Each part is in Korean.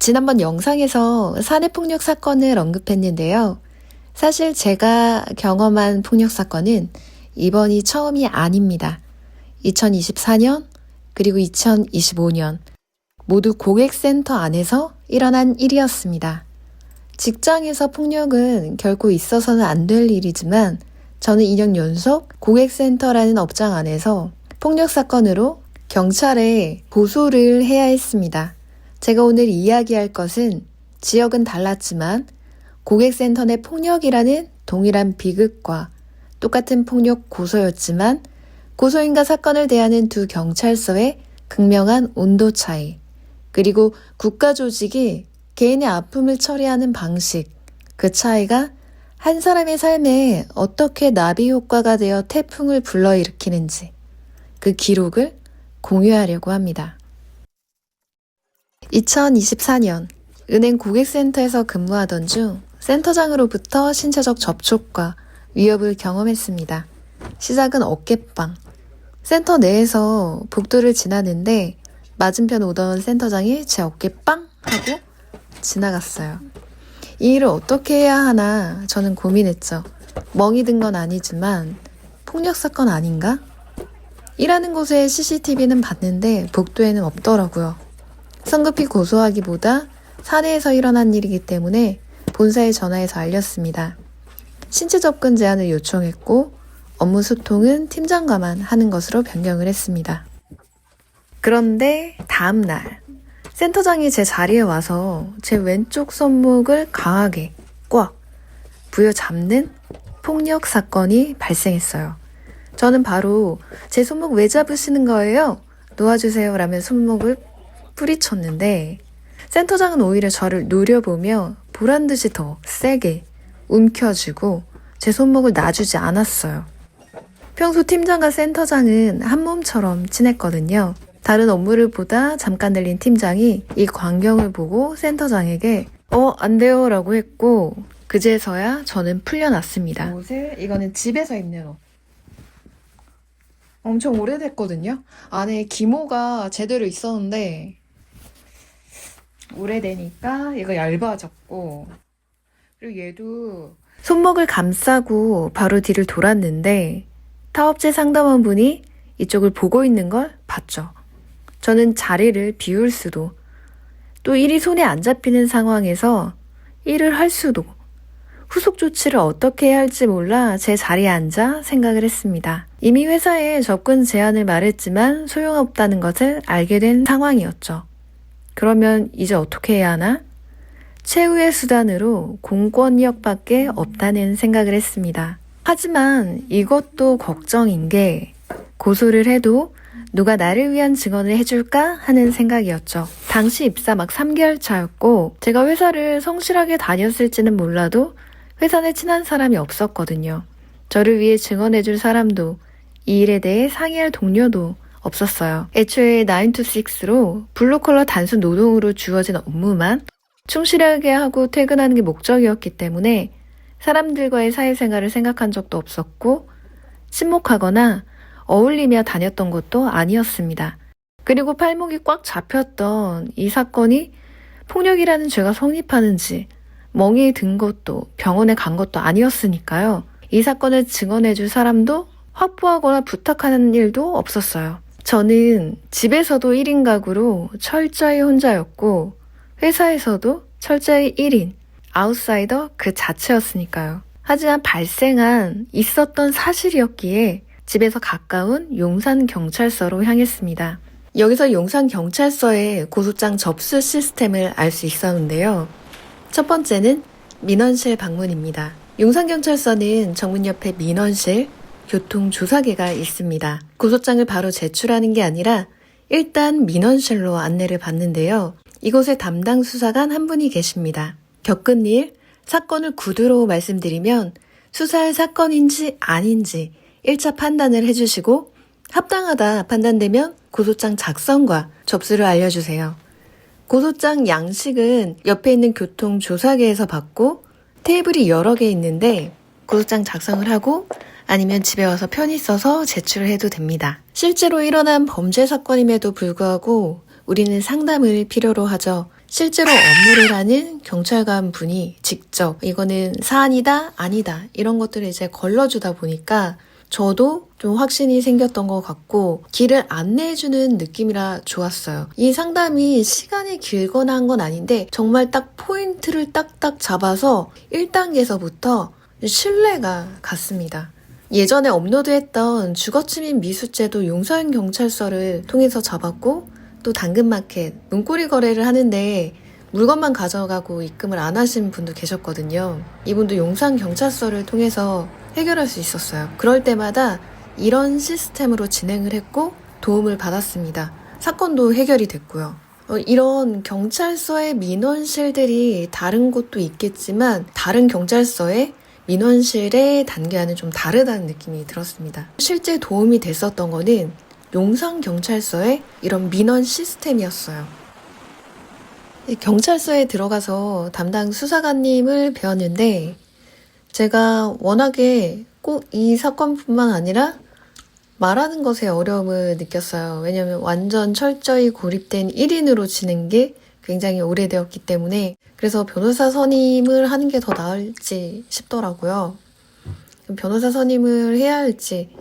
지난번 영상에서 사내폭력 사건을 언급했는데요. 사실 제가 경험한 폭력 사건은 이번이 처음이 아닙니다. 2024년 그리고 2025년 모두 고객센터 안에서 일어난 일이었습니다. 직장에서 폭력은 결코 있어서는 안 될 일이지만 저는 2년 연속 고객센터라는 업장 안에서 폭력 사건으로 경찰에 고소를 해야 했습니다. 제가 오늘 이야기할 것은 지역은 달랐지만 고객센터 내 폭력이라는 동일한 비극과 똑같은 폭력 고소였지만 고소인과 사건을 대하는 두 경찰서의 극명한 온도 차이, 그리고 국가 조직이 개인의 아픔을 처리하는 방식, 그 차이가 한 사람의 삶에 어떻게 나비 효과가 되어 태풍을 불러일으키는지 그 기록을 공유하려고 합니다. 2024년 은행 고객센터에서 근무하던 중 센터장으로부터 신체적 접촉과 위협을 경험했습니다. 시작은 어깨빵. 센터 내에서 복도를 지나는데 맞은편 오던 센터장이 제 어깨 빵 하고 지나갔어요. 이 일을 어떻게 해야 하나 저는 고민했죠. 멍이 든 건 아니지만 폭력 사건 아닌가? 일하는 곳에 CCTV는 봤는데 복도에는 없더라고요. 성급히 고소하기보다 사내에서 일어난 일이기 때문에 본사에 전화해서 알렸습니다. 신체 접근 제한을 요청했고 업무 소통은 팀장과만 하는 것으로 변경을 했습니다. 그런데 다음 날 센터장이 제 자리에 와서 제 왼쪽 손목을 강하게 꽉 부여잡는 폭력 사건이 발생했어요. 저는 바로 제 손목 왜 잡으시는 거예요? 놓아주세요 라며 손목을 뿌리쳤는데 센터장은 오히려 저를 노려보며 보란듯이 더 세게 움켜쥐고 제 손목을 놔주지 않았어요. 평소 팀장과 센터장은 한 몸처럼 친했거든요. 다른 업무를 보다 잠깐 들린 팀장이 이 광경을 보고 센터장에게 안 돼요 라고 했고 그제서야 저는 풀려났습니다. 옷을 이거는 집에서 입는 옷. 엄청 오래됐거든요. 안에 기모가 제대로 있었는데 오래되니까 얘가 얇아졌고 그리고 얘도 손목을 감싸고 바로 뒤를 돌았는데 타업체 상담원분이 이쪽을 보고 있는 걸 봤죠. 저는 자리를 비울 수도 또 일이 손에 안 잡히는 상황에서 일을 할 수도 후속 조치를 어떻게 해야 할지 몰라 제 자리에 앉아 생각을 했습니다. 이미 회사에 접근 제한을 말했지만 소용없다는 것을 알게 된 상황이었죠. 그러면 이제 어떻게 해야 하나? 최후의 수단으로 공권력밖에 없다는 생각을 했습니다. 하지만 이것도 걱정인 게 고소를 해도 누가 나를 위한 증언을 해줄까 하는 생각이었죠. 당시 입사 막 3개월 차였고 제가 회사를 성실하게 다녔을지는 몰라도 회사 내 친한 사람이 없었거든요. 저를 위해 증언해줄 사람도 이 일에 대해 상의할 동료도 없었어요. 애초에 9to6로 블루컬러 단순 노동으로 주어진 업무만 충실하게 하고 퇴근하는 게 목적이었기 때문에 사람들과의 사회생활을 생각한 적도 없었고 친목하거나 어울리며 다녔던 것도 아니었습니다. 그리고 팔목이 꽉 잡혔던 이 사건이 폭력이라는 죄가 성립하는지 멍이 든 것도 병원에 간 것도 아니었으니까요. 이 사건을 증언해줄 사람도 확보하거나 부탁하는 일도 없었어요. 저는 집에서도 1인 가구로 철저히 혼자였고 회사에서도 철저히 1인, 아웃사이더 그 자체였으니까요. 하지만 발생한 있었던 사실이었기에 집에서 가까운 용산경찰서로 향했습니다. 여기서 용산경찰서의 고소장 접수 시스템을 알 수 있었는데요. 첫 번째는 민원실 방문입니다. 용산경찰서는 정문 옆에 민원실, 교통조사계가 있습니다. 고소장을 바로 제출하는 게 아니라 일단 민원실로 안내를 받는데요. 이곳에 담당 수사관 한 분이 계십니다. 겪은 일, 사건을 구두로 말씀드리면 수사할 사건인지 아닌지 1차 판단을 해주시고 합당하다 판단되면 고소장 작성과 접수를 알려주세요. 고소장 양식은 옆에 있는 교통조사계에서 받고 테이블이 여러 개 있는데 고소장 작성을 하고 아니면 집에 와서 편히 써서 제출을 해도 됩니다. 실제로 일어난 범죄 사건임에도 불구하고 우리는 상담을 필요로 하죠. 실제로 업무를 하는 경찰관 분이 직접 이거는 사안이다, 아니다 이런 것들을 이제 걸러주다 보니까 저도 좀 확신이 생겼던 것 같고 길을 안내해주는 느낌이라 좋았어요. 이 상담이 시간이 길거나 한 건 아닌데 정말 딱 포인트를 딱딱 잡아서 1단계에서부터 신뢰가 갔습니다. 예전에 업로드했던 주거침입 미수죄도 용산경찰서를 통해서 잡았고 또 당근마켓, 문고리 거래를 하는데 물건만 가져가고 입금을 안 하신 분도 계셨거든요. 이분도 용산경찰서를 통해서 해결할 수 있었어요. 그럴 때마다 이런 시스템으로 진행을 했고 도움을 받았습니다. 사건도 해결이 됐고요. 이런 경찰서의 민원실들이 다른 곳도 있겠지만 다른 경찰서의 민원실의 단계와는 좀 다르다는 느낌이 들었습니다. 실제 도움이 됐었던 거는 용산경찰서의 이런 민원 시스템이었어요. 경찰서에 들어가서 담당 수사관님을 배웠는데 제가 워낙에 꼭 이 사건뿐만 아니라 말하는 것에 어려움을 느꼈어요. 왜냐하면 완전 철저히 고립된 1인으로 지낸 게 굉장히 오래되었기 때문에 그래서 변호사 선임을 하는 게 더 나을지 싶더라고요. 변호사 선임을 해야 할지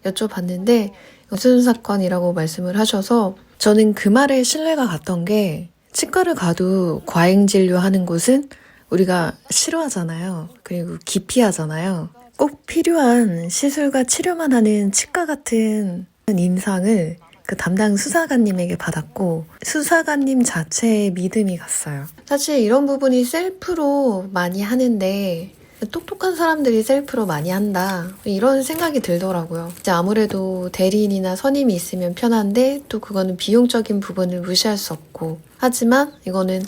여쭤봤는데 무슨 사건이라고 말씀을 하셔서 저는 그 말에 신뢰가 갔던 게 치과를 가도 과잉진료하는 곳은 우리가 싫어하잖아요. 그리고 기피하잖아요. 꼭 필요한 시술과 치료만 하는 치과 같은 인상을 그 담당 수사관님에게 받았고 수사관님 자체의 믿음이 갔어요. 사실 이런 부분이 셀프로 많이 하는데 똑똑한 사람들이 셀프로 많이 한다 이런 생각이 들더라고요. 이제 아무래도 대리인이나 선임이 있으면 편한데 또 그거는 비용적인 부분을 무시할 수 없고 하지만 이거는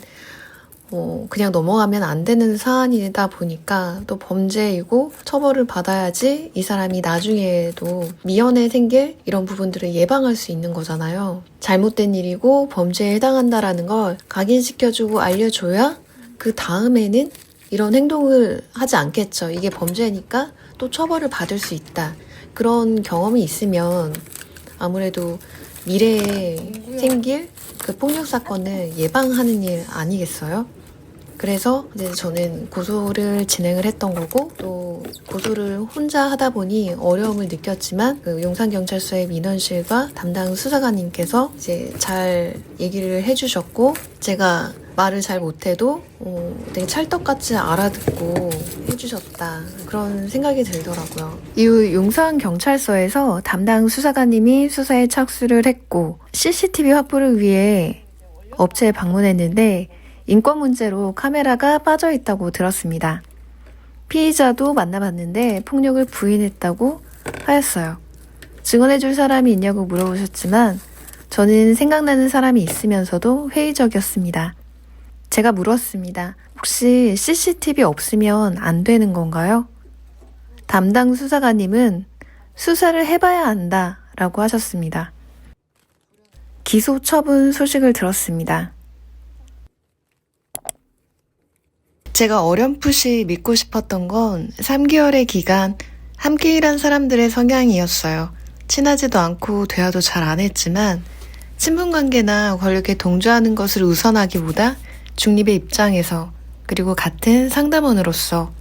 그냥 넘어가면 안 되는 사안이다 보니까 또 범죄이고 처벌을 받아야지 이 사람이 나중에도 미연에 생길 이런 부분들을 예방할 수 있는 거잖아요. 잘못된 일이고 범죄에 해당한다라는 걸 각인시켜주고 알려줘야 그 다음에는 이런 행동을 하지 않겠죠. 이게 범죄니까 또 처벌을 받을 수 있다. 그런 경험이 있으면 아무래도 미래에 생길 그 폭력 사건을 예방하는 일 아니겠어요? 그래서 이제 저는 고소를 진행을 했던 거고 또 고소를 혼자 하다 보니 어려움을 느꼈지만 그 용산경찰서의 민원실과 담당 수사관님께서 이제 잘 얘기를 해주셨고 제가 말을 잘 못해도 되게 찰떡같이 알아듣고 해주셨다 그런 생각이 들더라고요. 이후 용산경찰서에서 담당 수사관님이 수사에 착수를 했고 CCTV 확보를 위해 업체에 방문했는데 인권 문제로 카메라가 빠져 있다고 들었습니다. 피의자도 만나봤는데 폭력을 부인했다고 하였어요. 증언해줄 사람이 있냐고 물어보셨지만 저는 생각나는 사람이 있으면서도 회의적이었습니다. 제가 물었습니다. 혹시 CCTV 없으면 안 되는 건가요? 담당 수사관님은 수사를 해봐야 한다 라고 하셨습니다. 기소 처분 소식을 들었습니다. 제가 어렴풋이 믿고 싶었던 건 3개월의 기간 함께 일한 사람들의 성향이었어요. 친하지도 않고 대화도 잘 안 했지만 친분관계나 권력에 동조하는 것을 우선하기보다 중립의 입장에서 그리고 같은 상담원으로서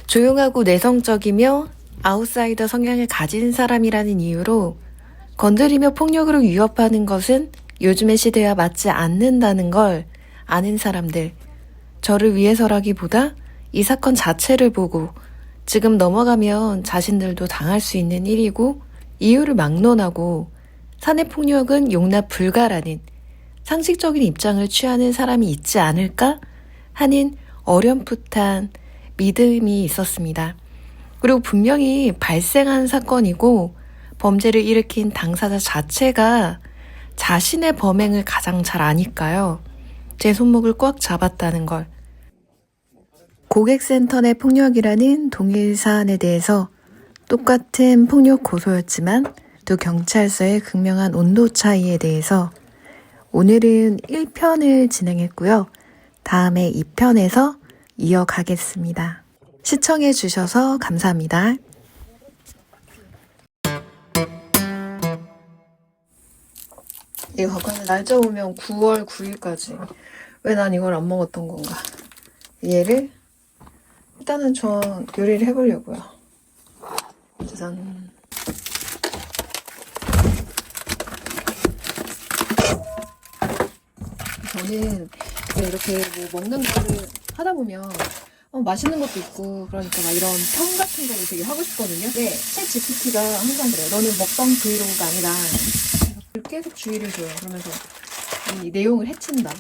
조용하고 내성적이며 아웃사이더 성향을 가진 사람이라는 이유로 건드리며 폭력으로 위협하는 것은 요즘의 시대와 맞지 않는다는 걸 아는 사람들, 저를 위해서라기보다 이 사건 자체를 보고 지금 넘어가면 자신들도 당할 수 있는 일이고 이유를 막론하고 사내폭력은 용납 불가라는 상식적인 입장을 취하는 사람이 있지 않을까 하는 어렴풋한 믿음이 있었습니다. 그리고 분명히 발생한 사건이고 범죄를 일으킨 당사자 자체가 자신의 범행을 가장 잘 아니까요. 제 손목을 꽉 잡았다는 걸. 고객센터 내 폭력이라는 동일 사안에 대해서 똑같은 폭력 고소였지만 또 경찰서의 극명한 온도 차이에 대해서 오늘은 1편을 진행했고요. 다음에 2편에서 이어가겠습니다. 시청해 주셔서 감사합니다. 이거 날짜 보면 9월 9일까지 왜 난 이걸 안 먹었던 건가? 얘를 일단은 전 요리를 해보려고요. 짜잔. 저는 이렇게 뭐 먹는 거를 하다 보면 맛있는 것도 있고 그러니까 막 이런 평 같은 거를 되게 하고 싶거든요. 근데 챗 GPT가 항상 그래요. 너는 먹방 브이로그가 아니다. 계속 주의를 줘요. 그러면서 이 내용을 해친다.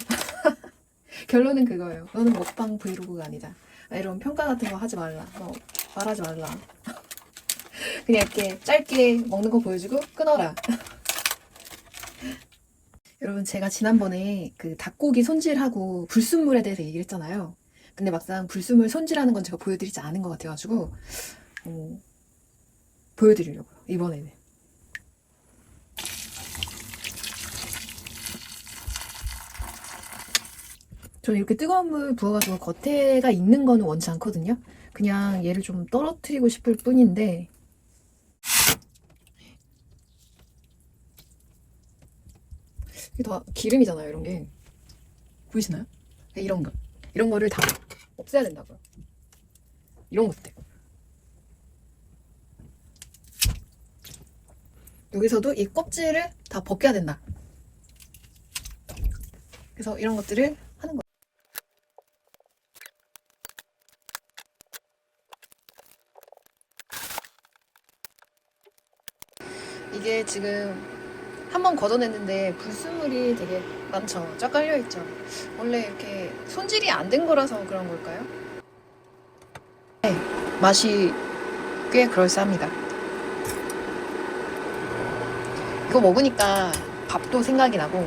결론은 그거예요. 너는 먹방 브이로그가 아니다. 이런 평가 같은 거 하지 말라. 말하지 말라. 그냥 이렇게 짧게 먹는 거 보여주고 끊어라. 여러분, 제가 지난번에 그 닭고기 손질하고 불순물에 대해서 얘기를 했잖아요. 근데 막상 불순물 손질하는 건 제가 보여드리지 않은 것 같아가지고 보여드리려고요, 이번에는. 저는 이렇게 뜨거운 물 부어가지고 겉에가 있는 거는 원치 않거든요. 그냥 얘를 좀 떨어뜨리고 싶을 뿐인데 이게 다 기름이잖아요, 이런 게. 보이시나요? 이런 거를 다 없애야 된다고요. 이런 것들. 여기서도 이 껍질을 다 벗겨야 된다. 그래서 이런 것들을 하는 거예요. 이게 지금 한번 걷어냈는데 불순물이 되게 많죠. 쫙 깔려있죠. 원래 이렇게 손질이 안 된 거라서 그런 걸까요? 네, 맛이 꽤 그럴싸합니다. 이거 먹으니까 밥도 생각이 나고